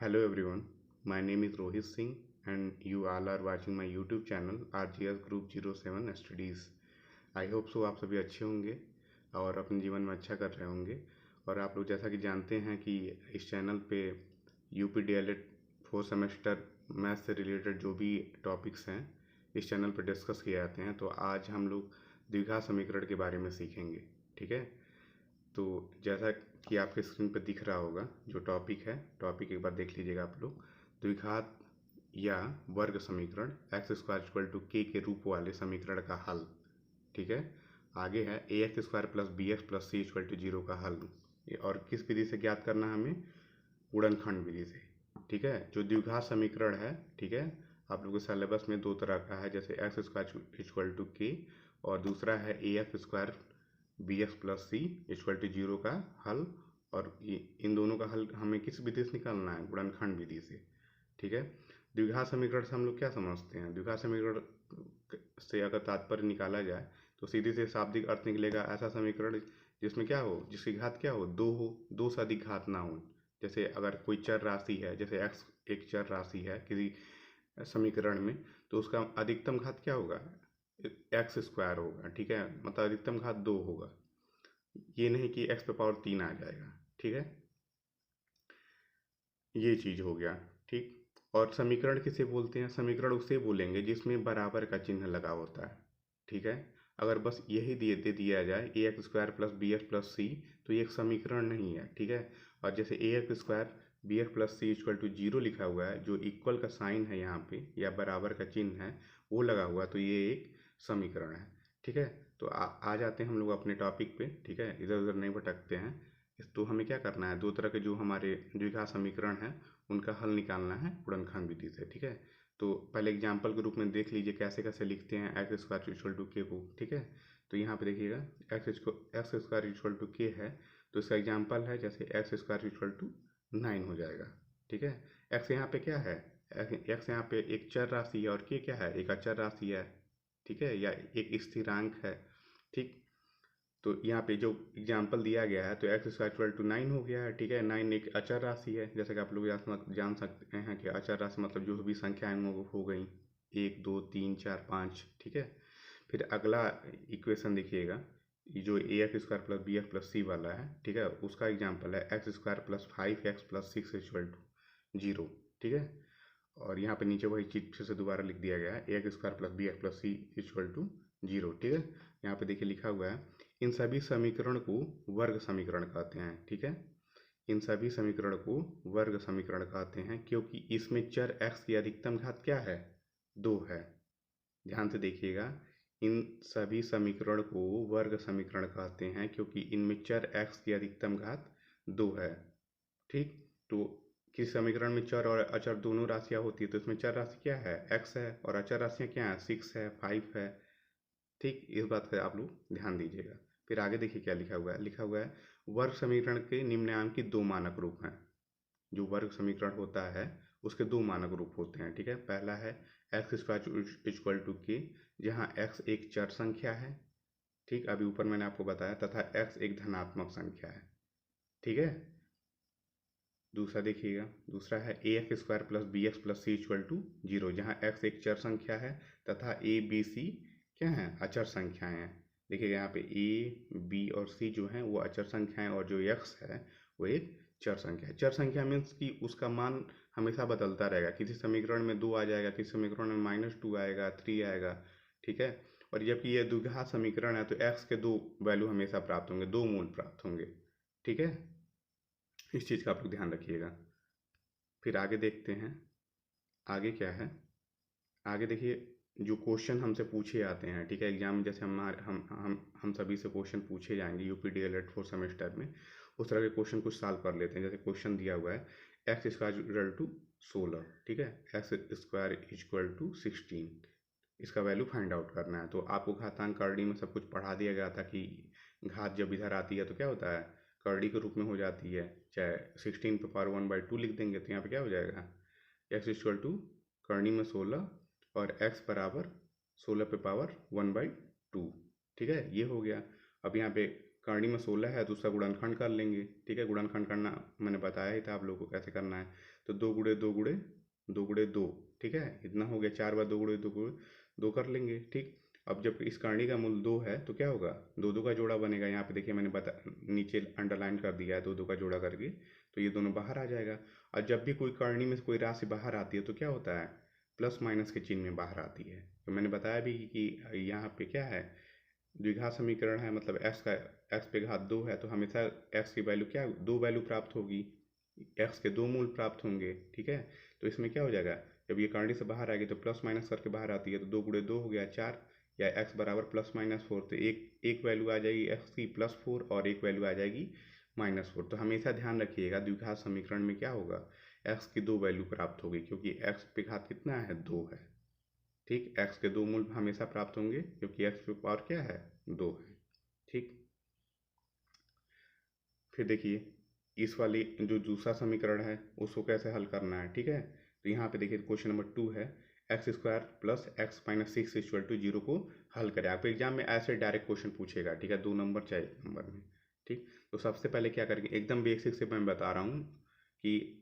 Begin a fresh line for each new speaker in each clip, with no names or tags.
Hello everyone, my name is Rohit Singh and you all are watching my YouTube channel RGS Group 07 Studies. I hope so आप सभी अच्छे होंगे और अपने जीवन में अच्छा कर रहे होंगे। और आप लोग जैसा कि जानते हैं कि इस चैनल पे यूपी डीएलएड 4 सेमेस्टर मैथ से रिलेटेड जो भी टॉपिक्स हैं इस चैनल पे डिस्कस किए जाते हैं। तो आज हम लोग द्विघात समीकरण के बारे में सीखेंगे। ठीक है, तो जैसा कि आपके स्क्रीन पर दिख रहा होगा जो टॉपिक है, टॉपिक एक बार देख लीजिएगा आप लोग। द्विघात या वर्ग समीकरण एक्स स्क्वायर इक्वल टू के रूप वाले समीकरण का हल। ठीक है, आगे है a x square plus b x plus C equal to zero का हल। और किस विधि से ज्ञात करना है हमें? गुणनखंड विधि से। ठीक है, जो द्विघात समीकरण है, ठीक है, आप लोगों के सिलेबस में दो तरह का है, जैसे एक्स स्क्वायर इक्वल टू के और दूसरा है a x square b x plus C equal to zero का हल। और इन दोनों का हल हमें किस विधि से निकालना है? गुणनखंड विधि से। ठीक है, द्विघात समीकरण से हम लोग क्या समझते हैं? द्विघात समीकरण से अगर तात्पर्य निकाला जाए तो सीधे से शाब्दिक अर्थ निकलेगा ऐसा समीकरण जिसमें क्या हो, जिसकी घात क्या हो? दो हो, दो से अधिक घात ना हो। जैसे अगर कोई चर राशि है, जैसे एक्स एक चर राशि है किसी समीकरण में, तो उसका अधिकतम घात क्या होगा? एक्स स्क्वायर होगा। ठीक है, मतलब अधिकतम घात दो होगा, ये नहीं कि एक्स पे पावर 3 आ जाएगा। ठीक है, ये चीज़ हो गया। ठीक, और समीकरण किसे बोलते हैं? समीकरण उसे बोलेंगे जिसमें बराबर का चिन्ह लगा होता है। ठीक है, अगर बस यही दे दिया जाए a x square plus b x plus c, तो ये एक समीकरण नहीं है। ठीक है, और जैसे a x square b x plus C equal to zero लिखा हुआ है, जो इक्वल का साइन है यहाँ पे या बराबर का चिन्ह है वो लगा हुआ, तो ये एक समीकरण है। ठीक है, तो आ जाते हैं हम लोग अपने टॉपिक पे। ठीक है, इधर उधर नहीं भटकते हैं। तो हमें क्या करना है? दो तरह के जो हमारे द्विघात समीकरण हैं उनका हल निकालना है गुणनखंड विधि से। ठीक है, तो पहले एग्जाम्पल के रूप में देख लीजिए कैसे कैसे लिखते हैं एक्स स्क्वायर इक्वल टू के को। ठीक है, तो यहाँ पे देखिएगा एक्स स्क्वायर इक्वल टू के है, तो इसका एग्जाम्पल है जैसे एक्स स्क्वायर इक्वल टू 9 हो जाएगा। ठीक है, एक्स यहाँ पे क्या है? एक्स यहाँ पे एक चर राशि है और के क्या है? एक अचर राशि है। ठीक है, या एक स्थिरांक है। ठीक, तो यहाँ पे जो एग्जाम्पल दिया गया है तो एक्स स्क्वायर इक्वल टू 9 हो गया है। ठीक है, 9 एक अचर राशि है, जैसे कि आप लोग जान सकते हैं कि अचर राशि मतलब जो भी संख्याएं हो गई 1 2 3 4 5। ठीक है, फिर अगला इक्वेशन देखिएगा, ये जो a x square plus b x plus c वाला है, ठीक है, उसका एग्जाम्पल है एक्स स्क्वायर प्लस 5x प्लस 6 इक्वल टू जीरो। ठीक है, और यहाँ पे नीचे वही चीज फिर से दोबारा लिख दिया गया है a x square plus b x plus C equal to zero. ठीक है, यहाँ पे देखिए लिखा हुआ है इन सभी समीकरण को वर्ग समीकरण कहते हैं। ठीक है, इन सभी समीकरण को वर्ग समीकरण कहते हैं क्योंकि इसमें चर x की अधिकतम घात क्या है? दो है। ध्यान से देखिएगा, इन सभी समीकरण को वर्ग समीकरण कहते हैं क्योंकि इनमें चर x की अधिकतम घात दो है। ठीक, तो किस समीकरण में चर और अचर दोनों राशियां होती है, तो इसमें चर राशि क्या है? x है, और अचर राशियां क्या है? 6 है, 5 है। ठीक, इस बात का आप लोग ध्यान दीजिएगा। फिर आगे देखिए क्या लिखा हुआ है, लिखा हुआ है वर्ग समीकरण के निम्नलिखित दो मानक रूप हैं। जो वर्ग समीकरण होता है उसके दो मानक रूप होते हैं। ठीक है, पहला है एक्स स्क्वायर इक्वल टू के, जहाँ एक्स एक चर संख्या है। ठीक, अभी ऊपर मैंने आपको बताया, तथा एक्स एक धनात्मक संख्या है। ठीक है, दूसरा देखिएगा, दूसरा है a x square plus b x plus C equal to zero, जहाँ एक्स एक चर संख्या है तथा ए बी सी क्या है? अचर संख्याएं हैं। देखिएगा यहाँ पे ए बी और सी जो हैं वो अचर संख्याएं और जो एक्स है वो एक चर संख्या है। चर संख्या मीन्स कि उसका मान हमेशा बदलता रहेगा, किसी समीकरण में 2 आ जाएगा, किसी समीकरण में -2 आएगा, 3 आएगा। ठीक है, और जबकि ये द्विघात समीकरण है तो एक्स के दो वैल्यू हमेशा प्राप्त होंगे, दो मूल प्राप्त होंगे। ठीक है, इस चीज़ का आप लोग ध्यान रखिएगा। फिर आगे देखते हैं, आगे क्या है? आगे देखिए, जो क्वेश्चन हमसे पूछे जाते हैं, ठीक है, एग्जाम में, जैसे हम सभी से क्वेश्चन पूछे जाएंगे यूपी डीएलएड 4 सेमेस्टर में, उस तरह के क्वेश्चन कुछ सॉल्व कर लेते हैं। जैसे क्वेश्चन दिया हुआ है एक्स स्क्वायर इक्वल टू 16। ठीक है, एक्स स्क्वायर इक्वल टू 16, इसका वैल्यू फाइंड आउट करना है। तो आपको घातांक करड़ी में सब कुछ पढ़ा दिया गया था कि घात जब इधर आती है तो क्या होता है? करड़ी के रूप में हो जाती है। चाहे 16 पे पावर 1/2 लिख देंगे तो यहाँ पे क्या हो जाएगा? एक्स इक्वल टू करनी में 16 और x बराबर 16 पे पावर 1/2। ठीक है, ये हो गया। अब यहाँ पे करनी में 16 है तो उसका गुणनखंड कर लेंगे, ठीक है। गुणनखंड करना मैंने बताया ही था आप लोगों को कैसे करना है। तो 2 गुणे 2 गुणे 2 गुणे 2, ठीक है, इतना हो गया। 4 बार 2 गुणे 2 गुणे 2 कर लेंगे, ठीक। अब जब इस करनी का मूल 2 है तो क्या होगा, 2 2 का जोड़ा बनेगा। यहाँ पे देखिए मैंने नीचे अंडरलाइन कर दिया है 2 2 का जोड़ा करके, तो ये दोनों बाहर आ जाएगा। और जब भी कोई करनी में से कोई राशि बाहर आती है तो क्या होता है, प्लस माइनस के चिन्ह में बाहर आती है। तो मैंने बताया भी कि यहाँ पे क्या है, द्विघात समीकरण है, मतलब एक्स पे घात 2 है तो हमेशा एक्स की वैल्यू क्या, 2 वैल्यू प्राप्त होगी, एक्स के 2 मूल प्राप्त होंगे, ठीक है। तो इसमें क्या हो जाएगा, जब ये करनी से बाहर आएगी तो प्लस माइनस करके बाहर आती है, तो 2 गुणे 2 हो गया 4, या एक्स बराबर प्लस माइनस 4, तो एक वैल्यू आ जाएगी एक्स की +4 और एक वैल्यू आ जाएगी -4। तो हमेशा ध्यान रखिएगा द्विघात समीकरण में क्या होगा, एक्स की 2 वैल्यू प्राप्त होगी, क्योंकि एक्स पे घात कितना है, 2 है, ठीक। एक्स के 2 मूल हमेशा प्राप्त होंगे क्योंकि एक्स पे पावर क्या है, 2 है, ठीक। फिर देखिए इस वाली जो दूसरा समीकरण है उसको कैसे हल करना है, ठीक है। तो यहाँ पे देखिए क्वेश्चन नंबर 2 है, x square plus x minus 6 equal to 0 को हल करें। आपको एग्जाम में ऐसे डायरेक्ट क्वेश्चन पूछेगा, ठीक है, 2 नंबर चाहे 1 नंबर में, ठीक। तो सबसे पहले क्या करेंगे, एकदम बेसिक से मैं बता रहा हूँ कि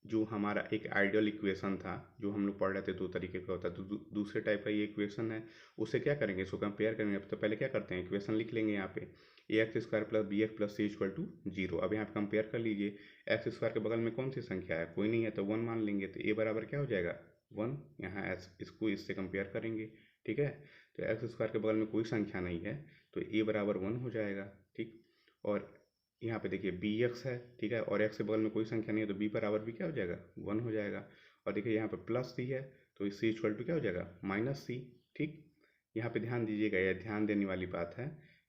जो हमारा एक आइडियल इक्वेशन था जो हम लोग पढ़ रहे थे, 2 तरीके का होता है, तो दूसरे टाइप का ये इक्वेशन है, उससे क्या करेंगे, इसको कंपेयर करेंगे। तो पहले क्या करते हैं, इक्वेशन लिख लेंगे यहाँ पे, a x square plus b x plus C equal to 0। अब यहाँ पे कंपेयर कर लीजिए, एक्स स्क्वायर के बगल में कौन सी संख्या है, कोई नहीं है, तो 1 मान लेंगे, तो ए बराबर क्या हो जाएगा, 1। यहाँ इसको इससे कंपेयर करेंगे, ठीक है। तो एक्स स्क्वायर के बगल में कोई संख्या नहीं है तो ए बराबर 1 हो जाएगा, ठीक। और यहाँ पे देखिए बी एक्स है, ठीक है, और एक्स के बगल में कोई संख्या नहीं है तो बी बराबर भी क्या हो जाएगा, 1 हो जाएगा। और देखिए यहाँ पे प्लस सी है तो सी इक्वल टू क्या हो जाएगा, -c, ठीक। यहाँ पे ध्यान दीजिएगा, यह ध्यान देने वाली बात है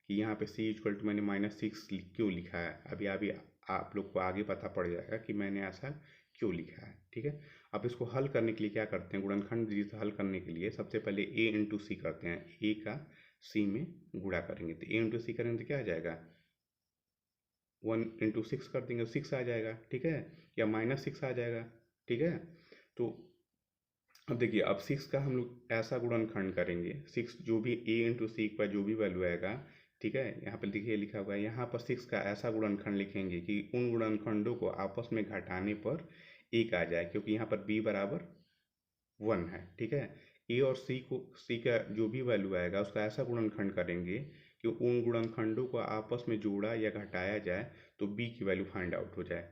कि यहाँ पे सी इक्वल टू मैंने -6 क्यों लिखा है, अभी आप लोग को आगे पता पड़ जाएगा कि मैंने ऐसा क्यों लिखा है, ठीक है। अब इसको हल करने के लिए क्या करते हैं, गुणनखंड विधि से हल करने के लिए सबसे पहले a इंटू सी करते हैं, a का c में गुणा करेंगे, तो a इंटू सी करेंगे तो क्या आ जाएगा, 1 इंटू 6 कर देंगे 6 आ जाएगा, ठीक है, या -6 आ जाएगा, ठीक है। तो अब देखिए, अब 6 का हम लोग ऐसा गुणनखंड करेंगे, 6 जो भी a इंटू सी का जो भी वैल्यू आएगा, ठीक है, यहाँ पर देखिए लिखा हुआ है, यहाँ पर 6 का ऐसा गुणनखंड लिखेंगे कि उन गुणनखंडों को आपस में घटाने पर 1 आ जाए, क्योंकि यहाँ पर b बराबर 1 है, ठीक है। ए और सी का जो भी वैल्यू आएगा उसका ऐसा गुणनखंड करेंगे कि उन गुणनखंडों को आपस में जोड़ा या घटाया जाए तो बी की वैल्यू फाइंड आउट हो जाए।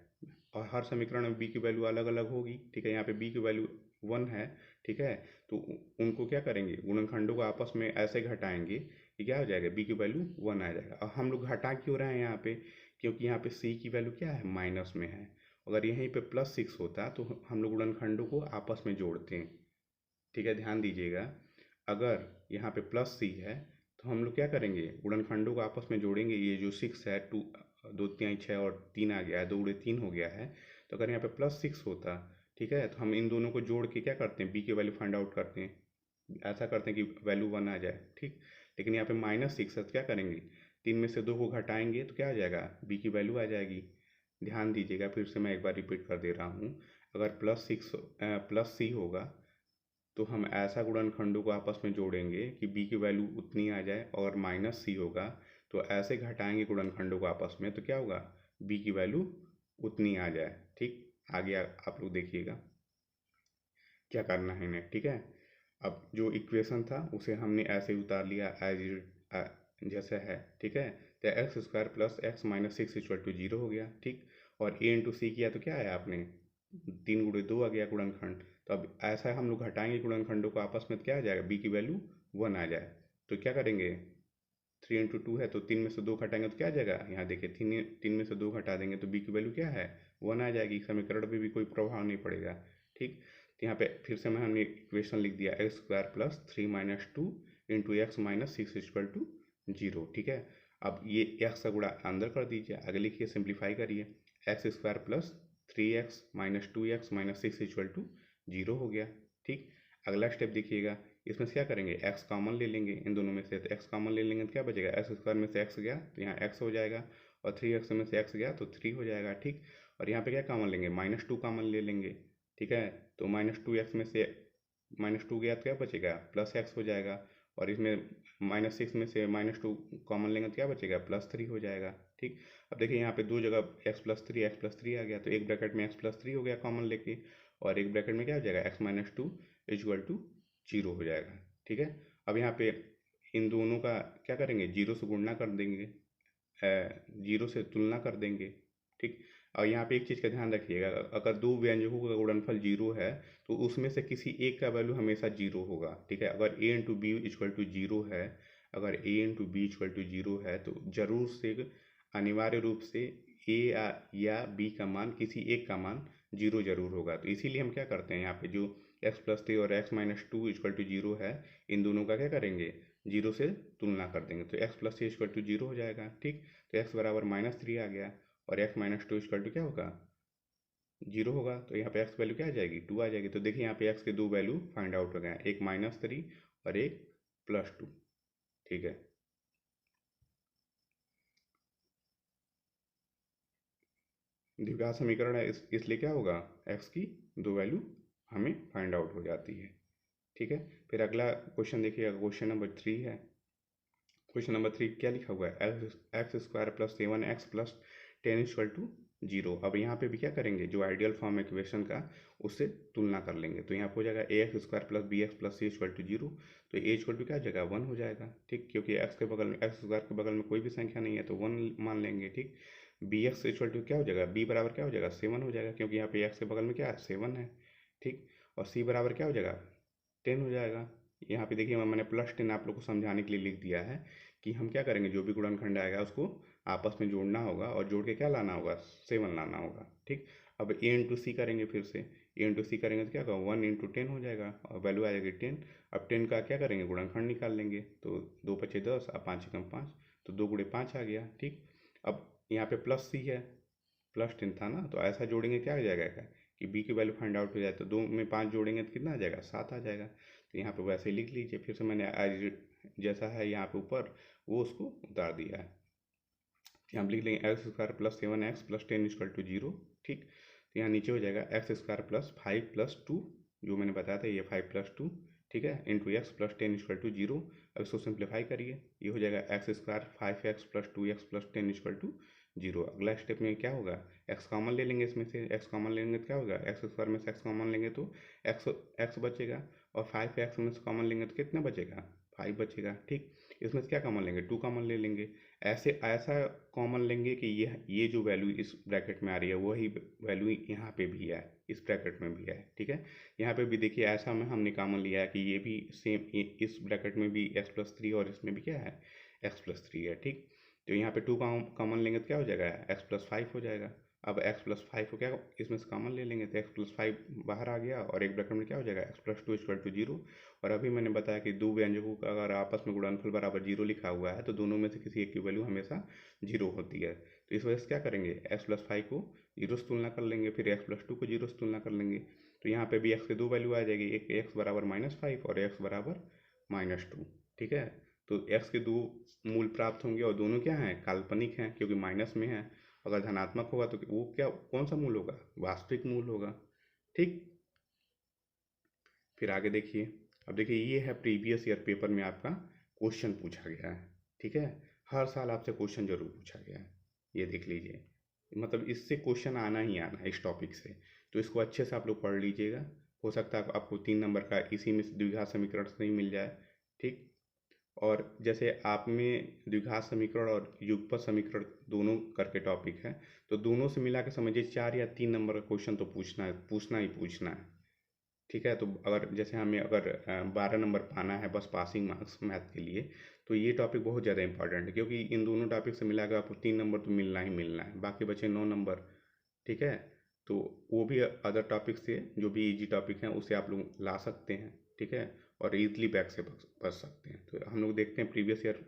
और हर समीकरण में बी की वैल्यू अलग अलग होगी, ठीक है। यहाँ पे बी की वैल्यू 1 है, ठीक है, तो उनको क्या करेंगे, गुणनखंडों को आपस में ऐसे घटाएंगे कि क्या हो जाएगा, बी की वैल्यू 1 आ जाएगा। और हम लोग घटा क्यों रहे हैं यहाँ पे, क्योंकि यहाँ पे सी की वैल्यू क्या है, माइनस में है। अगर यहीं पे +6 होता तो हम लोग गुणनखंडों को आपस में जोड़ते हैं, ठीक है। ध्यान दीजिएगा, अगर यहाँ पे +c है तो हम लोग क्या करेंगे, गुणनखंडों को आपस में जोड़ेंगे। ये जो 6 है, 2 2 3 6 और 3 आ गया है, 2 गुणे 3 हो गया है। तो अगर यहाँ पे +6 होता, ठीक है, तो हम इन दोनों को जोड़ के क्या करते हैं, b की वैल्यू फाइंड आउट करते हैं, ऐसा करते हैं कि वैल्यू 1 आ जाए, ठीक। लेकिन यहाँ पे -6 है तो क्या करेंगे, 3 में से 2 को घटाएंगे तो क्या आ जाएगा, b की वैल्यू आ जाएगी। ध्यान दीजिएगा, फिर से मैं एक बार रिपीट कर दे रहा हूँ, अगर +c होगा तो हम ऐसा गुणनखंडों को आपस में जोड़ेंगे कि b की वैल्यू उतनी आ जाए, और -c होगा तो ऐसे घटाएंगे गुणनखंडों को आपस में तो क्या होगा, b की वैल्यू उतनी आ जाए, ठीक। आगे आप लोग देखिएगा क्या करना है इन्हें, ठीक है। अब जो इक्वेशन था उसे हमने ऐसे ही उतार लिया एज जैसे है, ठीक है। तो x square plus x minus 6 equal to 0 हो गया, ठीक। और ए इंटू सी किया तो क्या आया आपने, 3 गुणे 2 आ गया गुणनखंड। तो अब ऐसा हम लोग घटाएंगे गुणनखंडों को आपस में तो क्या आ जाएगा, बी की वैल्यू 1 आ जाए। तो क्या करेंगे, 3 इंटू 2 है तो 3 में से 2 घटाएंगे तो क्या आ जाएगा, यहाँ देखिए 3 में से 2 घटा देंगे तो बी की वैल्यू क्या है, 1 आ जाएगी। समीकरण में भी कोई प्रभाव नहीं पड़ेगा, ठीक। तो यहाँ पे फिर से हमने इक्वेशन लिख दिया, x square plus 3 minus 2 into x minus 6 equal to 0, ठीक है। अब ये एक्स का गुणा अंदर कर दीजिए, आगे लिखिए, सिंप्लीफाई करिए, x square plus 3x minus 2x minus 6 equal to 0 हो गया, ठीक। अगला स्टेप देखिएगा, इसमें से क्या करेंगे, x कॉमन ले लेंगे इन दोनों में से, तो x कॉमन ले लेंगे तो क्या बचेगा, एक्स स्क्वायर में से x गया तो यहाँ x हो जाएगा, और 3x में से x गया तो 3 हो जाएगा, ठीक। और यहाँ पे क्या कॉमन लेंगे, -2 कॉमन ले लेंगे, ठीक है। तो -2x में से -2 गया तो क्या बचेगा, +x हो जाएगा, और इसमें -6 में से -2 कॉमन लेंगे तो क्या बचेगा, +3 हो जाएगा। ठीक, अब देखिए यहाँ पे दो जगह x+3 आ गया, तो एक ब्रैकेट में x+3 हो गया कॉमन लेके, और एक ब्रैकेट में क्या हो जाएगा x-2 इक्वल टू 0 हो जाएगा। ठीक है, अब यहाँ पे इन दोनों का क्या करेंगे, 0 से गुणना कर देंगे, 0 से तुलना कर देंगे। ठीक, और यहाँ पे एक चीज़ का ध्यान रखिएगा, अगर दो व्यंजकों का गुणनफल 0 है तो उसमें से किसी एक का वैल्यू हमेशा 0 होगा। ठीक है, अगर a into B equal to 0 है, अगर a into B equal to 0 है तो जरूर से अनिवार्य रूप से a या b का मान, किसी एक का मान 0 जरूर होगा। तो इसीलिए हम क्या करते हैं, यहाँ पे जो x+3 और x-2 इक्वल टू 0 है, इन दोनों का क्या करेंगे, 0 से तुलना कर देंगे, तो x+3 इक्वल टू 0 हो जाएगा। ठीक, तो x बराबर -3 आ गया, और x-2 इक्वल टू क्या होगा, 0 होगा। तो यहाँ पे x वैल्यू क्या आ जाएगी, 2 आ जाएगी। तो देखिए यहाँ पे x के दो वैल्यू फाइंड आउट हो गए, एक -3 और एक +2। ठीक है, द्विघात समीकरण है, इसलिए क्या होगा, x की दो वैल्यू हमें फाइंड आउट हो जाती है। ठीक है, फिर अगला क्वेश्चन देखिएगा, क्वेश्चन नंबर 3 है। क्वेश्चन नंबर 3 क्या लिखा हुआ है, x² + 7x + 10 इक्वल टू 0। अब यहाँ पे भी क्या करेंगे, जो आइडियल फॉर्म इक्वेशन का, उससे तुलना कर लेंगे। तो यहाँ पे हो जाएगा ax² + bx + c equal to 0। तो a इक्वल टू क्या हो जाएगा, 1 हो जाएगा। ठीक, क्योंकि x के बगल में, x² के बगल में कोई भी संख्या नहीं है तो 1 मान लेंगे। ठीक, bx इक्वल टू क्या हो जाएगा, b बराबर क्या हो जाएगा, 7 हो जाएगा, क्योंकि यहाँ पे x के बगल में क्या है, 7 है। ठीक, और c बराबर क्या हो जाएगा, 10 हो जाएगा। यहाँ पे देखिए मैंने +10 आप लोग को समझाने के लिए लिख दिया है कि हम क्या करेंगे, जो भी गुणनखंड आएगा उसको आपस में जोड़ना होगा, और जोड़ के क्या लाना होगा, 7 लाना होगा। ठीक, अब a इंटू सी करेंगे, फिर से a इंटू सी करेंगे तो क्या होगा, 1 इंटू 10 हो जाएगा, और वैल्यू आ जाएगी 10। अब 10 का क्या करेंगे, गुणनखंड निकाल लेंगे, तो 2 × 10 और 5 × 5, तो 2 × 5 आ गया। ठीक, अब यहाँ पे +c है, +10 था ना, तो ऐसा जोड़ेंगे क्या आ जाएगा कि b की वैल्यू फाइंड आउट हो जाए, तो 2 में 5 जोड़ेंगे तो कितना आ जाएगा, 7 आ जाएगा। तो यहाँ पे वैसे ही लिख लीजिए, फिर से मैंने आज जैसा है यहाँ पे ऊपर वो उसको उतार दिया है। यहाँ लिख लेंगे x² + 7x + 10 इक्वल टू 0। ठीक, तो यहाँ नीचे हो जाएगा x² + 5 + 2, जो मैंने बताया था ये 5 + 2। ठीक है, इंटू x + 10 इक्वल टू 0। अब इसको सिंप्लीफाई करिए, ये हो जाएगा x² 5x + 2x + 10 equal to 0। अगला स्टेप में क्या होगा, x कॉमन ले लेंगे, इसमें से x कॉमन लेंगे तो क्या होगा, x² में से x कॉमन लेंगे तो x बचेगा, और 5x में से कॉमन लेंगे तो कितना बचेगा, 5 बचेगा। ठीक, इसमें से क्या कॉमन लेंगे, 2 कॉमन ले लेंगे। ऐसा कॉमन लेंगे कि ये जो वैल्यू इस ब्रैकेट में आ रही है वही वैल्यू यहाँ पे भी है, इस ब्रैकेट में भी है। ठीक है, यहाँ पे भी देखिए ऐसा में हमने कॉमन लिया है कि ये भी सेम, इस ब्रैकेट में भी x+3 और इसमें भी क्या है, x+3 है। ठीक, तो यहाँ पे 2 कॉमन लेंगे तो क्या हो जाएगा, x+5 हो जाएगा। अब x+5 को क्या इसमें से कॉमन ले लेंगे तो x+5 बाहर आ गया, और एक ब्रैकेट में क्या हो जाएगा, x+2 इक्वल टू 0। और अभी मैंने बताया कि दो व्यंजकों का अगर आपस में गुणनफल बराबर 0 लिखा हुआ है तो दोनों में से किसी एक की वैल्यू हमेशा 0 होती है। तो इस वजह से क्या करेंगे, x+5 को 0 से तुलना कर लेंगे, फिर x+2 को 0 से तुलना कर लेंगे। तो यहाँ पे भी x के दो वैल्यू आ जाएगी, एक x बराबर -5 और x बराबर -2। ठीक है, तो x के दो मूल प्राप्त होंगे, और दोनों क्या हैं, काल्पनिक हैं, क्योंकि माइनस में है। अगर धनात्मक होगा तो वो क्या, कौन सा मूल होगा, वास्तविक मूल होगा। ठीक, फिर आगे देखिए, अब देखिए ये है प्रीवियस ईयर पेपर में आपका क्वेश्चन पूछा गया है। ठीक है, हर साल आपसे क्वेश्चन जरूर पूछा गया है, ये देख लीजिए, मतलब इससे क्वेश्चन आना ही आना है इस टॉपिक से। तो इसको अच्छे से आप लोग पढ़ लीजिएगा, हो सकता है आपको 3 नंबर का इसी में से द्विघात समीकरण से ही मिल जाए। ठीक, और जैसे आप में द्विघात समीकरण और युगपत समीकरण दोनों करके टॉपिक है, तो दोनों से मिला के समझिए 4 या 3 नंबर का क्वेश्चन तो पूछना ही पूछना है। ठीक है, तो अगर जैसे हमें अगर 12 नंबर पाना है बस पासिंग मार्क्स मैथ के लिए, तो ये टॉपिक बहुत ज़्यादा इंपॉर्टेंट है, क्योंकि इन दोनों टॉपिक से मिला के आपको 3 नंबर तो मिलना ही मिलना है, बाकी बचे 9 नंबर। ठीक है, तो वो भी अदर टॉपिक से, जो भी इजी टॉपिक हैं उसे आप लोग ला सकते हैं। ठीक है, और ईजिली बैक से बच सकते हैं। तो हम लोग देखते हैं प्रीवियस ईयर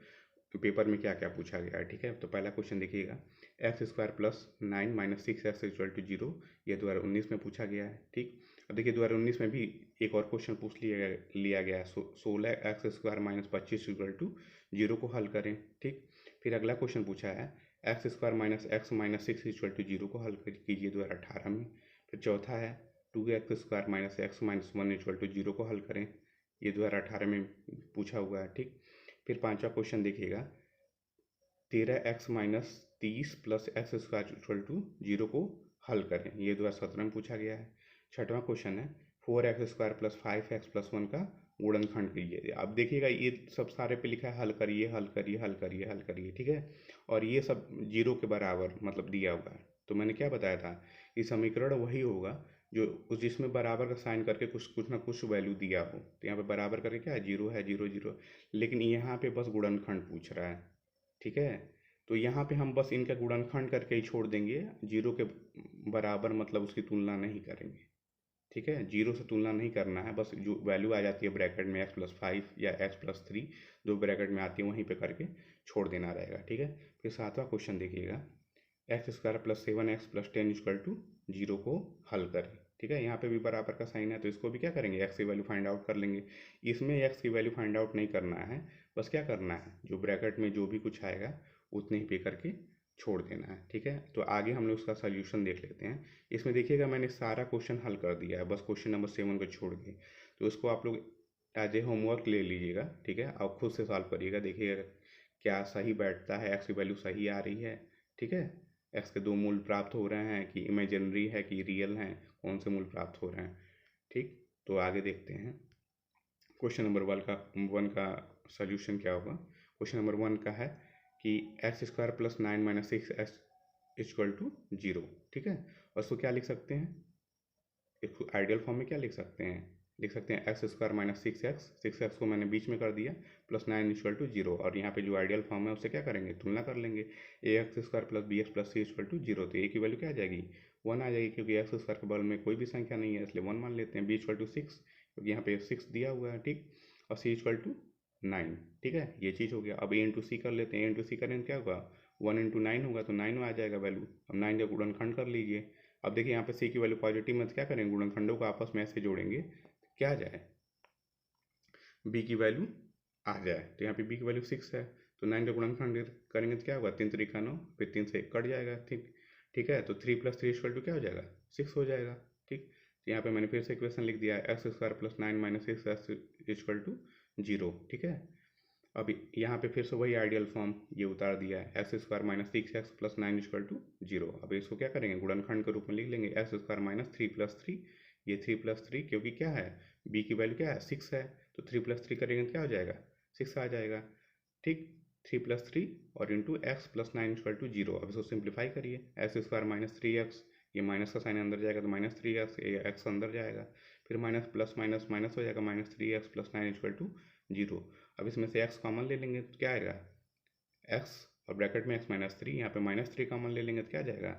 पेपर में क्या क्या पूछा गया है। ठीक है, तो पहला क्वेश्चन देखिएगा, x² + 9 - 6x इक्वल टू 0, ये 2019 में पूछा गया है। ठीक, अब देखिए 2019 में भी एक और क्वेश्चन पूछ लिया गया है, 16x² - 25 इक्वल टू 0 को हल करें। ठीक, फिर अगला क्वेश्चन पूछा है x² - x - 6 इक्वल टू 0 को हल कीजिए 2018 में। फिर चौथा है 2x² - x - 1 इक्वल टू 0 को हल करें, ये 2018 में पूछा हुआ है, ठीक। फिर 5वां क्वेश्चन देखिएगा, 13x minus 30 plus x square equal to 0 को हल करें, ये 2017 में पूछा गया है। 6वां क्वेश्चन है 4x square plus 5x plus 1 का गुणनखंड कीजिए। अब देखिएगा ये सब सारे पे लिखा है हल करिए हल करिए हल करिए हल करिए, ठीक है। और ये सब 0 के बराबर मतलब दिया हुआ है। तो मैंने क्या बताया था कि समीकरण वही होगा जो जिसमें बराबर का साइन करके कुछ ना कुछ वैल्यू दिया हो। तो यहाँ पे बराबर करके क्या है, 0 है, 0 0, लेकिन यहाँ पे बस गुणनखंड पूछ रहा है, ठीक है। तो यहाँ पे हम बस इनका गुणनखंड करके ही छोड़ देंगे, 0 के बराबर मतलब उसकी तुलना नहीं करेंगे, ठीक है। 0 से तुलना नहीं करना है, बस जो वैल्यू आ जाती है ब्रैकेट में x+5 या x+3 जो ब्रैकेट में आती है वहीं पे करके छोड़ देना रहेगा, ठीक है। फिर 7वां क्वेश्चन देखिएगा, x square plus 7x plus 10 equal to 0 को हल करें, ठीक है। यहाँ पे भी बराबर का साइन है तो इसको भी क्या करेंगे, x की वैल्यू फाइंड आउट कर लेंगे। इसमें x की वैल्यू फाइंड आउट नहीं करना है, बस क्या करना है, जो ब्रैकेट में जो भी कुछ आएगा उतने ही पे करके छोड़ देना है, ठीक है। तो आगे हम लोग उसका सोल्यूशन देख लेते हैं। इसमें देखिएगा मैंने सारा क्वेश्चन हल कर दिया है, बस क्वेश्चन नंबर 7 को छोड़ के। तो इसको आप लोग एज ए होमवर्क ले लीजिएगा, ठीक है। आप खुद से सॉल्व करिएगा, देखिएगा क्या सही बैठता है, एक्स की वैल्यू सही आ रही है, ठीक है। एक्स के 2 मूल प्राप्त हो रहे हैं कि इमेजिनरी है कि रियल हैं, कौन से मूल प्राप्त हो रहे हैं, ठीक। तो आगे देखते हैं क्वेश्चन नंबर 1 का सोल्यूशन क्या होगा। क्वेश्चन नंबर 1 का है कि x square plus 9 minus 6x equal to 0, ठीक है। और उसको क्या लिख सकते हैं, इसको आइडियल फॉर्म में क्या लिख सकते हैं एक्स स्क्वायर माइनस 6x को मैंने बीच में कर दिया प्लस 9 इक्वल टू 0, और यहाँ पे जो आइडियल फॉर्म है उससे क्या करेंगे, तुलना कर लेंगे। ax square plus bx plus C equal to 0, तो a की वैल्यू क्या आ जाएगी, 1 आ जाएगी, क्योंकि एक्स स्क्वायर के बगल में कोई भी संख्या नहीं है इसलिए 1 मान लेते हैं। b इक्वल टू 6 क्योंकि यहाँ पे 6 दिया हुआ है, ठीक। और c इक्वल टू 9, ठीक है, ये चीज़ हो गया। अब a इंटू सी कर लेते हैं, a इंटू सी करेंगे क्या होगा, 1 इंटू 9 होगा तो 9 आ जाएगा वैल्यू। अब 9 का गुणनखंड कर लीजिए। अब देखिए यहाँ पे c की वैल्यू पॉजिटिव में तो क्या करेंगे, गुणनखंडों को आपस में ऐसे जोड़ेंगे क्या आ जाए, b की वैल्यू आ जाए। तो यहाँ पे b की वैल्यू 6 है, तो 9 का गुणनखंड करेंगे तो क्या होगा, 3 3 9, फिर 3 से 1 कट जाएगा, ठीक। ठीक है, तो 3 प्लस 3 इक्वल टू क्या हो जाएगा, 6 हो जाएगा, ठीक। तो यहाँ पे मैंने फिर से इक्वेशन लिख दिया है, x square plus 9 minus 6 equal to 0, ठीक है। अब यहाँ पे फिर से वही आइडियल फॉर्म ये उतार दिया है, x square minus 6x plus 9 equal to 0। अब इसको क्या करेंगे, गुणनखंड के रूप में लिख लेंगे, एक्स स्क्वायर माइनस 3 प्लस 3, ये 3 प्लस 3 क्योंकि क्या है, b की वैल्यू क्या है 6 है, तो 3 प्लस 3 करेंगे तो क्या हो जाएगा, 6 आ जाएगा, ठीक। 3 प्लस 3 और into x plus 9 equal to 0। अब इसको सिंप्लीफाई करिए, एक्स स्क्वायर माइनस 3x, ये माइनस का साइन अंदर जाएगा तो माइनस 3x, ये एक्स अंदर जाएगा, फिर माइनस प्लस माइनस माइनस हो जाएगा, minus 3x plus 9 equal to 0। अब इसमें से x कॉमन ले लेंगे तो क्या आएगा, x और ब्रैकेट में x माइनस 3, यहाँ पे माइनस 3 कॉमन ले लेंगे तो क्या आ जाएगा,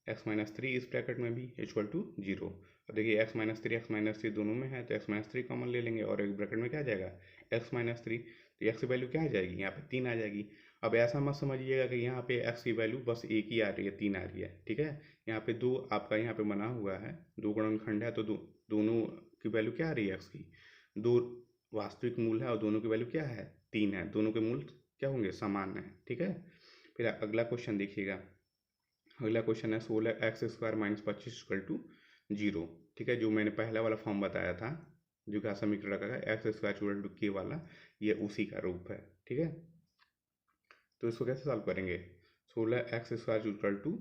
x माइनस 3 इस ब्रैकेट में भी इक्वल टू 0। अब देखिए x माइनस 3 दोनों में है तो x माइनस 3 कॉमन ले लेंगे और एक ब्रैकेट में क्या आ जाएगा, x माइनस 3, तो x की वैल्यू क्या आ जाएगी, यहाँ पे 3 आ जाएगी। अब ऐसा मत समझिएगा कि यहाँ पे x की वैल्यू बस एक ही आ रही है, 3 आ रही है, ठीक है। यहाँ पे दो आपका यहाँ पे बना हुआ है, दो गुणनखंड है, तो दोनों की वैल्यू क्या आ रही है, x की दो वास्तविक मूल है और दोनों की वैल्यू क्या है, 3 है, दोनों के मूल क्या होंगे, समान है, ठीक है। फिर अगला क्वेश्चन देखिएगा, अगला क्वेश्चन है 16x square minus 25 equal to 0, ठीक है। जो मैंने पहला वाला फॉर्म बताया था जो कि समीकरण का एक्स स्क्वायर इक्वल टू के वाला, ये उसी का रूप है, ठीक है। तो इसको कैसे सॉल्व करेंगे, 16x स्क्वायर इक्वल टू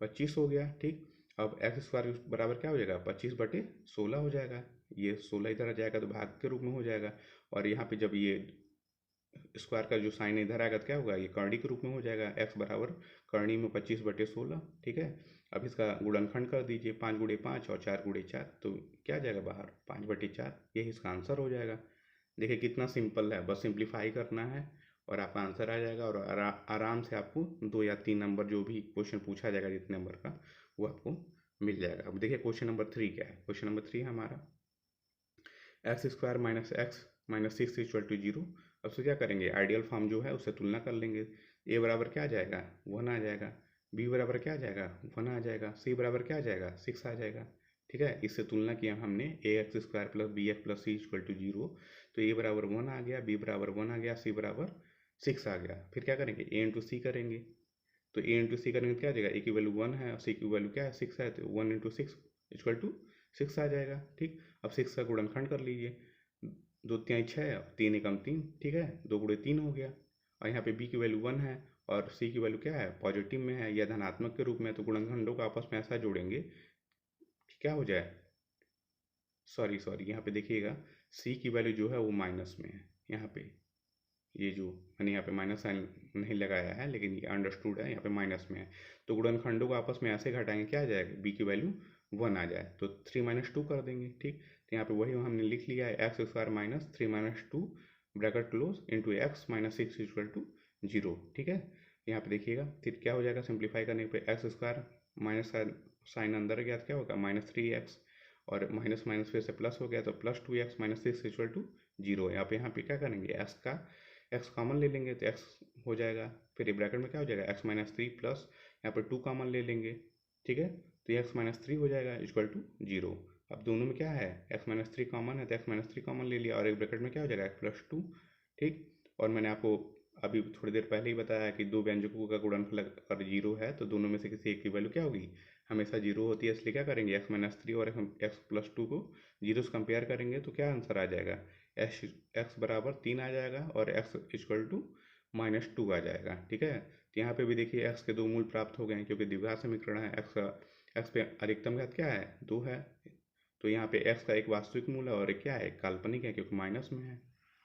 25 हो गया, ठीक। अब एक्स स्क्वायर बराबर क्या हो जाएगा, 25/16 हो जाएगा, ये 16 इधर आ जाएगा तो भाग के रूप में हो जाएगा, और यहाँ पे जब ये स्क्वायर का जो साइन इधर आएगा तो क्या होगा, ये कर्णी के रूप में हो जाएगा, x बराबर कर्णी में 25/16, ठीक है। अब इसका गुणनखंड कर दीजिए, 5 गुणे 5 और 4 गुणे 4, तो क्या आ जाएगा बाहर, 5/4, यही इसका आंसर हो जाएगा। देखिए कितना सिंपल है, बस सिंप्लीफाई करना है और आपका आंसर आ जाएगा, और आराम से आपको 2 या 3 नंबर जो भी क्वेश्चन पूछा जाएगा जितने नंबर का वो आपको मिल जाएगा। अब देखिए क्वेश्चन नंबर 3 क्या है, क्वेश्चन नंबर 3 है हमारा x square minus x minus 6 equal to 0। अब से क्या करेंगे, आइडियल फॉर्म जो है उससे तुलना कर लेंगे, ए बराबर क्या आ जाएगा, 1 आ जाएगा, बी बराबर क्या आ जाएगा, 1 आ जाएगा, सी बराबर क्या आ जाएगा, 6 आ जाएगा, ठीक है। इससे तुलना किया हमने, a x square plus b x plus C equal to 0, तो ए बराबर 1 आ गया, बी बराबर 1 आ गया, सी बराबर 6 आ गया। फिर क्या करेंगे, ए इंटू सी करेंगे, तो ए इंटू सी करेंगे तो क्या आ जाएगा, ए की वैल्यू 1 है और सी की वैल्यू क्या है, 6 है, तो 1 इंटू 6 इक्वल टू 6 आ जाएगा, ठीक। अब 6 का गुणनखंड कर लीजिए, दो तिहाई 6 तीन एकम 3, ठीक है, 2 × 3 हो गया। और यहाँ पे बी की वैल्यू 1 है और सी की वैल्यू क्या है, पॉजिटिव में है या धनात्मक के रूप में, तो गुणनखंडों को आपस में ऐसा जोड़ेंगे कि क्या हो जाए, सॉरी यहाँ पे देखिएगा, सी की वैल्यू जो है वो माइनस में है। यहाँ पे ये जो मैंने यहाँ पे माइनस साइन नहीं लगाया है, लेकिन ये अंडरस्टूड है, यहाँ पे माइनस में है। तो गुणनखंडों को आपस में ऐसे घटाएंगे, क्या आ जाएगा, बी की वैल्यू 1 आ जाए तो 3 - 2 कर देंगे, ठीक। तो यहाँ पे वही हमने लिख लिया है, x² minus 3 - 2 bracket close into x - 6 equal to 0, ठीक है। यहाँ पे देखिएगा फिर क्या हो जाएगा, सिंप्लीफाई करने पे x² माइनस साइन अंदर गया तो क्या होगा, -3x, और माइनस माइनस फिर से प्लस हो गया तो +2x - 6 इक्वल टू 0। यहाँ पे क्या करेंगे, x कॉमन ले लेंगे तो x हो जाएगा, फिर ये ब्रैकेट में क्या हो जाएगा, x - 3 प्लस यहाँ पे 2 कॉमन ले लेंगे, ठीक है, तो x - 3 हो जाएगा इक्वल टू 0। अब दोनों में क्या है, x - 3 कॉमन है तो x - 3 कॉमन ले लिया और एक ब्रैकेट में क्या हो जाएगा, x + 2, ठीक। और मैंने आपको अभी थोड़ी देर पहले ही बताया कि दो व्यंजकों का गुणनफल अगर 0 है तो दोनों में से किसी एक की वैल्यू क्या होगी, हमेशा 0 होती है, इसलिए क्या करेंगे, x - 3 और x + 2 को 0 से कंपेयर करेंगे तो क्या आंसर आ जाएगा, x बराबर 3 आ जाएगा और x इक्वल टू -2 आ जाएगा, ठीक है। तो यहाँ पे भी देखिए x के दो मूल प्राप्त हो गए हैं क्योंकि द्विघात समीकरण है, x पे अधिकतम घात क्या है, 2 है, तो यहाँ पे x का एक वास्तविक मूल है और एक क्या है, काल्पनिक है क्योंकि माइनस में है,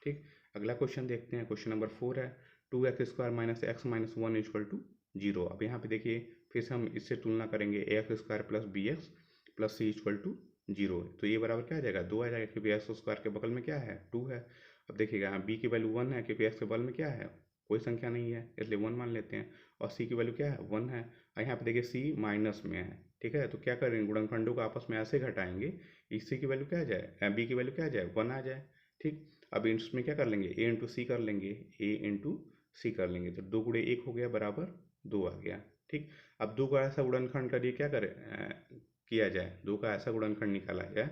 ठीक। अगला क्वेश्चन देखते हैं, क्वेश्चन नंबर 4 है, 2x² - x - 1 इक्वल टू 0। अब यहाँ पे देखिए फिर से हम इससे तुलना करेंगे, ax² + bx + c equal to 0, तो ये बराबर क्या आ जाएगा, 2 आ जाएगा क्योंकि x² के बगल में क्या है, 2 है। अब देखिएगा यहाँ b की वैल्यू 1 है क्योंकि x के बगल में क्या है, कोई संख्या नहीं है, इसलिए 1 मान लेते हैं, और c की वैल्यू क्या है, 1 है, और यहाँ पे देखिए c माइनस में है, ठीक है। तो क्या करेंगे, गुणनखंडों को आपस में ऐसे घटाएंगे, c की वैल्यू क्या आ जाए, b की वैल्यू क्या आ जाए, 1 आ जाए, ठीक। अब इसमें क्या कर लेंगे, a × c कर लेंगे, कर लेंगे तो 2 × 1 हो गया बराबर 2 आ गया, ठीक। अब 2 का ऐसा गुणनखंड करिए, क्या करें किया जाए, 2 का ऐसा गुणनखंड निकाला जाए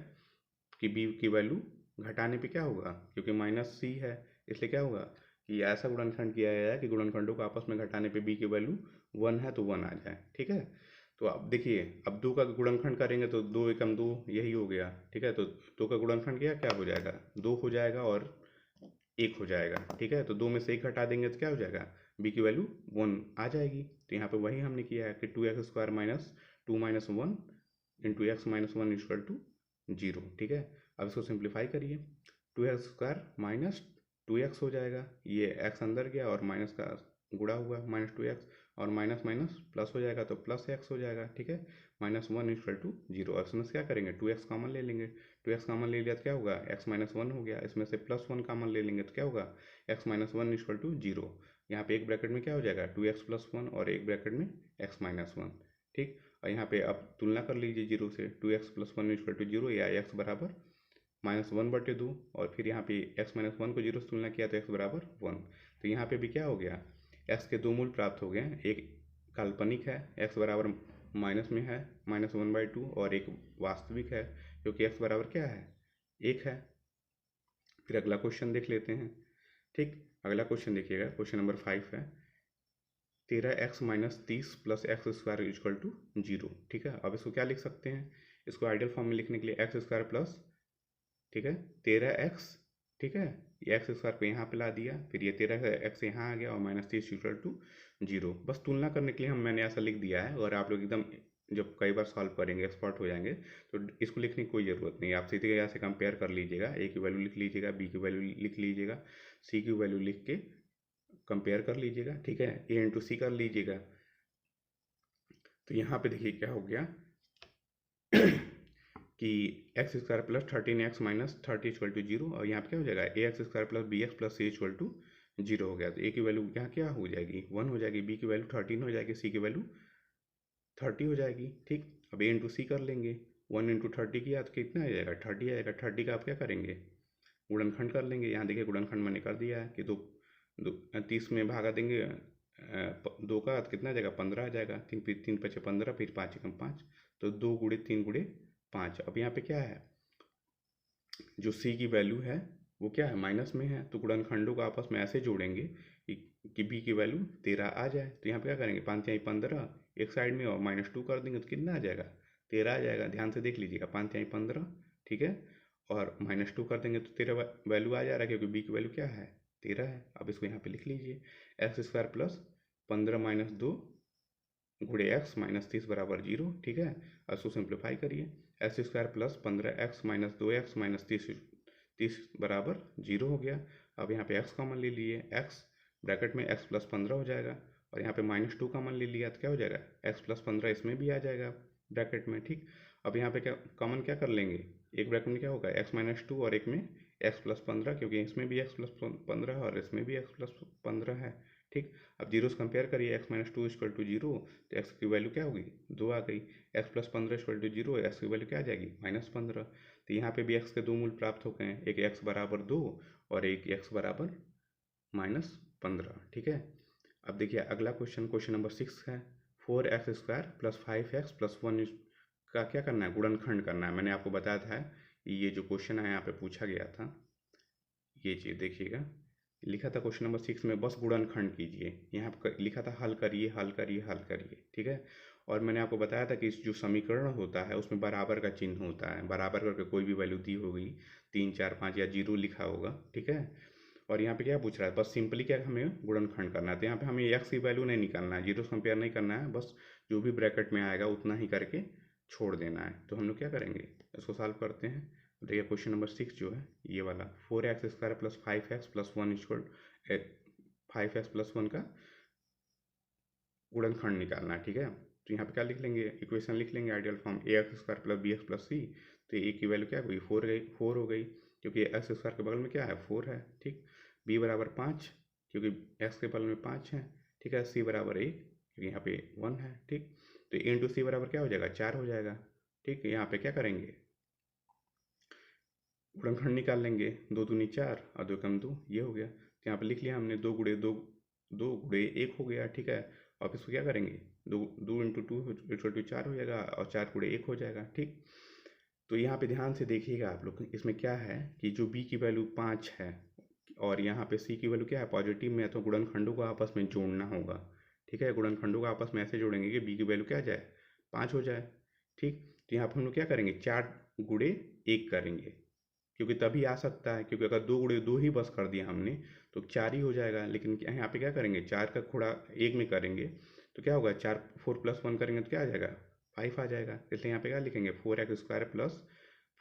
कि b की वैल्यू घटाने पे क्या होगा, क्योंकि -c है इसलिए क्या होगा कि ऐसा गुणनखंड किया जाए कि गुणनखंडों को आपस में घटाने पे b की वैल्यू 1 है तो 1 आ जाए, ठीक है। तो अब देखिए, अब 2 का गुणनखंड करेंगे तो 2 एकम 2 यही हो गया, ठीक है। तो 2 का गुणनखंड क्या हो जाएगा, 2 हो जाएगा और 1 हो जाएगा, ठीक है। तो 2 में से 1 घटा देंगे तो क्या हो जाएगा, b की वैल्यू 1 आ जाएगी। तो यहाँ पे वही हमने किया है कि 2x² - 2 - 1 into x - 1 equal to 0, ठीक है। अब इसको सिंप्लीफाई करिए, 2x² - 2x हो जाएगा, ये x अंदर गया और माइनस का गुणा हुआ -2x, और माइनस माइनस प्लस हो जाएगा तो +x हो जाएगा, ठीक है। -1 इक्वल टू 0, और इसमें से क्या करेंगे, 2x कॉमन ले लेंगे, 2x कॉमन ले लिया तो क्या होगा, x - 1 हो गया, इसमें से +1 कॉमन ले लेंगे तो क्या होगा, x - 1 इक्वल टू 0। यहाँ पे एक ब्रैकेट में क्या हो जाएगा, 2x + 1 और एक ब्रैकेट में x - 1, ठीक। और यहाँ पे अब तुलना कर लीजिए 0 से, 2x + 1 इक्वल टू 0 या x बराबर -1/2, और फिर यहाँ पे x - 1 को 0 से तुलना किया तो x बराबर 1। तो यहाँ पे भी क्या हो गया, x के दो मूल प्राप्त हो गए हैं, एक काल्पनिक है, x बराबर माइनस में है -1/2, और एक वास्तविक है क्योंकि x बराबर क्या है, 1 है। फिर अगला क्वेश्चन देख लेते हैं, ठीक। अगला क्वेश्चन देखिएगा, क्वेश्चन नंबर 5 है, 13x - 30 + x² इक्वल टू 0, ठीक है। अब इसको क्या लिख सकते हैं, इसको आइडियल फॉर्म में लिखने के लिए x² प्लस, ठीक है, 13x, ठीक है, ये x² को यहाँ पे ला दिया, फिर ये 13x यहाँ आ गया और -30 इक्वल टू 0। बस तुलना करने के लिए मैंने ऐसा लिख दिया है, और आप लोग एकदम जब कई बार सॉल्व करेंगे, एक्सपर्ट हो जाएंगे, तो इसको लिखने की कोई ज़रूरत नहीं है, आप सीधे यहाँ से कंपेयर कर लीजिएगा, a की वैल्यू लिख लीजिएगा, b की वैल्यू लिख लीजिएगा, c की वैल्यू लिख के कंपेयर कर लीजिएगा, ठीक है, a × c कर लीजिएगा। तो यहाँ पे देखिए क्या हो गया कि x² + 13x - 30 इक्वल टू 0, और यहाँ पे क्या हो जाएगा, ax² + bx + c equal to 0 हो गया। तो a की वैल्यू यहाँ क्या हो जाएगी, 1 हो जाएगी, b की वैल्यू 13 हो जाएगी, c की वैल्यू 30 हो जाएगी, ठीक। अब a × c कर लेंगे, 1 × 30 किया तो कितना आ जाएगा, 30 आएगा। 30 का आप क्या करेंगे, गुणनखंड कर लेंगे। यहाँ देखिए गुणनखंड मैंने कर दिया है कि 30 में भागा देंगे 2 का तो कितना आ जाएगा, 15 आ जाएगा, 3 × 5 = 15, फिर 5 × 5, तो 2 × 3 × 5। अब यहाँ पे क्या है, जो c की वैल्यू है वो क्या है, माइनस में है, तो गुणनखंडों को आपस में ऐसे जोड़ेंगे कि b की वैल्यू 13 आ जाए। तो यहाँ पे क्या करेंगे, 5 × 15 एक साइड में और -2 कर देंगे तो कितना आ जाएगा, 13 आ जाएगा। ध्यान से देख लीजिएगा, 5 × 15, ठीक है, और -2 कर देंगे तो 13 वैल्यू आ जा रहा है, क्योंकि b की वैल्यू क्या है 13 है। अब इसको यहाँ पे लिख लीजिए, x² प्लस 15 - 2 गुणे x माइनस 30 बराबर 0। ठीक है, अब इसको सिंप्लीफाई करिए, x² plus 15x - 2x minus 30 बराबर 0 हो गया। अब यहाँ पे x कॉमन ले लिए, x ब्रैकेट में x प्लस 15 हो जाएगा, और यहाँ पे -2 कॉमन ले लिया तो क्या हो जाएगा, x प्लस 15 इसमें भी आ जाएगा ब्रैकेट में। ठीक, अब यहाँ पे क्या कॉमन क्या कर लेंगे, एक ब्रैकेट में क्या होगा x - 2 और एक में x प्लस 15, क्योंकि इसमें भी x प्लस 15 है और इसमें भी x प्लस 15 है। ठीक, अब जीरो से कंपेयर करिए, x - 2 = 0 तो x की वैल्यू क्या होगी 2 आ गई, x प्लस 15 = 0, x की वैल्यू क्या आ जाएगी -15। तो यहाँ पे भी x के दो मूल प्राप्त हो गए हैं, एक x बराबर 2 और एक x बराबर -15। ठीक है, अब देखिए अगला क्वेश्चन नंबर 6 है, 4x² प्लस 5x प्लस 1 का क्या करना है, गुणनखंड करना है। मैंने आपको बताया था ये जो क्वेश्चन है यहाँ पे पूछा गया था, ये चीज़ देखिएगा, लिखा था क्वेश्चन नंबर 6 में बस गुणनखंड कीजिए, यहाँ पर लिखा था हल करिए हल करिए हल करिए। ठीक है, और मैंने आपको बताया था कि इस जो समीकरण होता है उसमें बराबर का चिन्ह होता है, बराबर करके कोई भी वैल्यू दी होगी 3, 4, 5 या 0 लिखा होगा। ठीक है, और यहाँ पे क्या पूछ रहा है, बस सिंपली क्या हमें गुणनखंड करना है, तो यहाँ पे हमें x की वैल्यू नहीं निकालना है, जीरो से कंपेयर नहीं करना है, बस जो भी ब्रैकेट में आएगा उतना ही करके छोड़ देना है। तो हम लोग क्या करेंगे, इसको सॉल्व करते हैं। देखिए क्वेश्चन नंबर 6 जो है ये वाला, 4x² plus 5x plus 1 = 5x plus 1 का गुणनखंड निकालना है। ठीक है, तो यहाँ पे क्या लिख लेंगे, इक्वेशन लिख लेंगे ideal form, ax² plus bx plus c। तो a की वैल्यू क्या हुई 4 हो गई, क्योंकि x² के बगल में क्या है 4 है। ठीक, b बराबर 5, क्योंकि x के बगल में 5 है। ठीक है, c बराबर 1, क्योंकि यहाँ पे 1 है। ठीक, तो a इंटू सी बराबर क्या हो जाएगा 4 हो जाएगा। ठीक, यहाँ पे क्या करेंगे, गुणनखंड निकाल लेंगे, 2 दूनी 4 और 2 कम 2, ये हो गया। तो यहाँ पे लिख लिया हमने 2 गुणे 2 1 हो गया। ठीक है, अब इसको क्या करेंगे, 2 इंटू 2 = 4 हो जाएगा और 4 गुणे 1 हो जाएगा। ठीक, तो यहाँ पे ध्यान से देखिएगा आप लोग, इसमें क्या है कि जो b की वैल्यू 5 है और यहाँ पे c की वैल्यू क्या है पॉजिटिव में है, तो गुणनखंडों को आपस में जोड़ना होगा। ठीक है, गुणनखंडों को आपस में ऐसे जोड़ेंगे कि b की वैल्यू क्या आ जाए 5 हो जाए। ठीक, तो यहाँ पर हम लोग क्या करेंगे 4 गुणे 1 करेंगे, क्योंकि तभी आ सकता है, क्योंकि अगर 2 गुणे 2 ही बस कर दिया हमने तो 4 ही हो जाएगा। लेकिन यहाँ पे क्या करेंगे 4 का गुणा 1 में करेंगे तो क्या होगा 4 प्लस 1 करेंगे तो क्या आ जाएगा 5 आ जाएगा। इसलिए यहाँ पे क्या लिखेंगे 4x² plus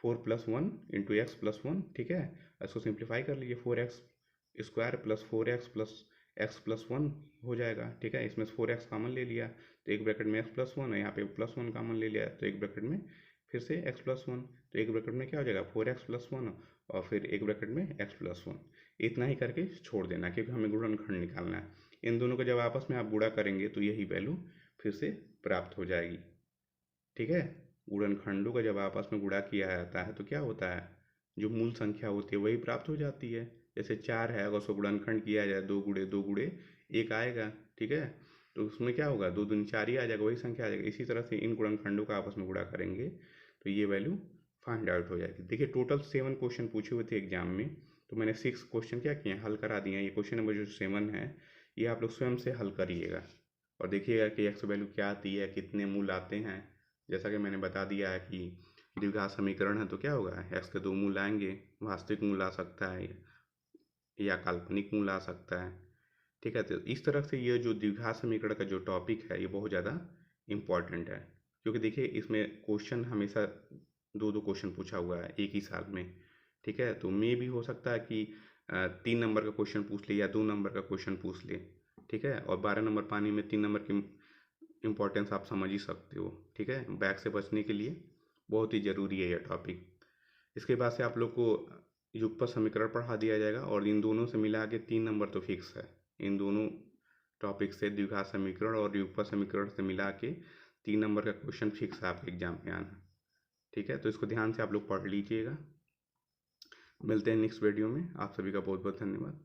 4 plus 1 into x plus 1। ठीक है, इसको सिंप्लीफाई कर लीजिए, 4x² plus 4x plus x plus 1 हो जाएगा। ठीक है, इसमें 4x कॉमन ले लिया तो एक ब्रैकेट में x प्लस 1 है, यहाँ पे प्लस 1 कॉमन ले लिया तो एक ब्रैकेट में फिर से x प्लस 1, तो एक ब्रैकेट में क्या हो जाएगा 4x प्लस 1 और फिर एक ब्रैकेट में x प्लस 1। इतना ही करके छोड़ देना, क्योंकि हमें गुणनखंड निकालना है। इन दोनों को जब आपस में आप गुणा करेंगे तो यही वैल्यू फिर से प्राप्त हो जाएगी। ठीक है, गुणनखंडों का जब आपस में गुणा किया जाता है तो क्या होता है, जो मूल संख्या होती है वही प्राप्त हो जाती है। जैसे 4 है, अगर उसको गुणनखंड किया जाए 2 गुणे 1 आएगा। ठीक है, तो उसमें क्या होगा 2 दूनी 4 ही आ जाएगा, वही संख्या आ जाएगी। इसी तरह से इन गुणनखंडों का आपस में गुणा करेंगे तो ये वैल्यू फाइंड आउट हो जाएगी। देखिए टोटल 7 क्वेश्चन पूछे हुए थे एग्जाम में, तो मैंने 6 क्वेश्चन क्या किए हल करा दिए हैं। ये क्वेश्चन नंबर जो 7 है ये आप लोग स्वयं से हल करिएगा और देखिएगा कि एक्स वैल्यू क्या आती है, कितने मूल आते हैं। जैसा कि मैंने बता दिया है कि द्विघात समीकरण है तो क्या होगा एक्स के 2 मूल आएंगे, वास्तविक मूल आ सकता है या काल्पनिक मूल आ सकता है। ठीक है, तो इस तरह से ये जो द्विघात समीकरण का जो टॉपिक है ये बहुत ज़्यादा इम्पॉर्टेंट है, क्योंकि देखिए इसमें क्वेश्चन हमेशा 2 क्वेश्चन पूछा हुआ है एक ही साल में। ठीक है, तो मे भी हो सकता है कि 3 नंबर का क्वेश्चन पूछ ले या 2 नंबर का क्वेश्चन पूछ ले। ठीक है, और 12 नंबर पानी में 3 नंबर की इम्पोर्टेंस आप समझ ही सकते हो। ठीक है, बैक से बचने के लिए बहुत ही ज़रूरी है यह टॉपिक। इसके बाद से आप लोग को युगपत समीकरण पढ़ा दिया जाएगा और इन दोनों से मिला के 3 नंबर तो फिक्स है। इन दोनों टॉपिक से द्विघात समीकरण और युगपत समीकरण से मिला के 3 नंबर का क्वेश्चन फिक्स है आपके एग्जाम में आना। ठीक है, तो इसको ध्यान से आप लोग पढ़ लीजिएगा। मिलते हैं नेक्स्ट वीडियो में, आप सभी का बहुत बहुत धन्यवाद।